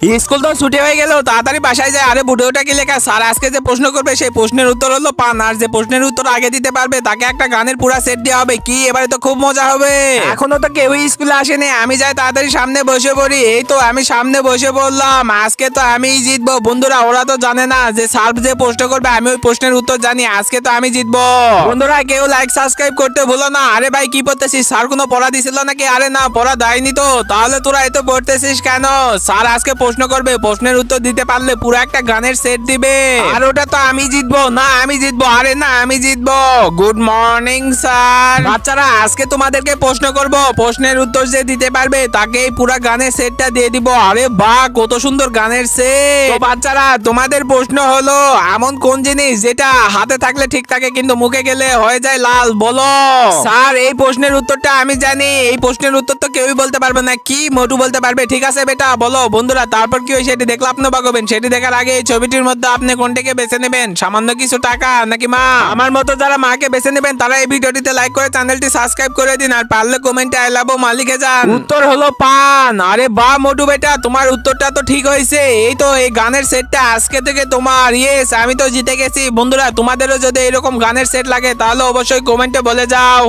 School তো ছুটি হয়ে গেল, তাড়াতাড়ি বাসায় যায়। আরে বুড়োটা কি লেখা? স্যার আজকে যে প্রশ্ন করবে সেই প্রশ্নের উত্তর হলো পান, আর যে প্রশ্নের উত্তর আগে দিতে পারবে তাকে একটা গানের পুরা সেট দেওয়া হবে। কি এবারে তো খুব মজা হবে। এখনো তো কেউই স্কুলে আসেনি, আমি যাই তাড়াতাড়ি সামনে বসে পড়ি। এই তো আমি সামনে বসে পড়লাম। আজকে তো আমিই জিতবো। বন্ধুরা ওরা তো জানে না যে স্যার যে প্রশ্ন করবে আমি ওই প্রশ্নের উত্তর জানি। আজকে তো আমি জিতবো। বন্ধুরা কেউ লাইক সাবস্ক্রাইব করতে ভুলো না। আরে ভাই কি পড়তেছিস? স্যার কোনো পড়া দিছিল নাকি? আরে না, পড়া দেয়নি তো। তাহলে তোরা এত পড়তেছিস কেন? স্যার আজকে প্রশ্ন করবে, প্রশ্নের উত্তর দিতে পারলে পুরো একটা গানের সেট দিবে। আর ওটা তো আমি জিতবো। না আমি জিতবো। আরে না আমি জিতবো। Good morning sir. বাচ্চারা আজকে তোমাদেরকে প্রশ্ন করব, প্রশ্নের উত্তর যে দিতে পারবে তাকে এই পুরো গানের সেটটা দিয়ে দিব। আরে বাহ কত সুন্দর গানের সেট। তো বাচ্চারা তোমাদের প্রশ্ন হলো এমন কোন জিনিস যেটা হাতে থাকলে ঠিক থাকে কিন্তু মুখে গেলে হয়ে যায় লাল? বলো। স্যার এই প্রশ্নের উত্তরটা আমি জানি। এই প্রশ্নের উত্তর তো কেউই বলতে পারবে না। কি মোটু বলতে পারবে? ঠিক আছে বেটা বলো। বন্ধুরা তারপর কি হয় সেটি দেখলে আপনি পাবেন। সেটি দেখার আগে এই ছবিটির মধ্যে আপনি কোনটাকে বেছে নেবেন? সামান্য কিছু টাকা নাকি মা? আমার মতো যারা মাকে বেছে নেবেন তারা এই ভিডিওটিতে লাইক করে চ্যানেলটি সাবস্ক্রাইব করে দিন, আর পারলে কমেন্টে আই লাভ মা লিখে যান। উত্তর হলো পান। আরে বাহ মোটু বেটা তোমার উত্তরটা তো ঠিক হয়েছে। এই তো এই গানের সেটটা আজকে থেকে তোমার। ইয়েস আমি তো জিতে গেছি। বন্ধুরা তোমাদেরও যদি এরকম গানের সেট লাগে তাহলে অবশ্যই কমেন্টে বলে যাও।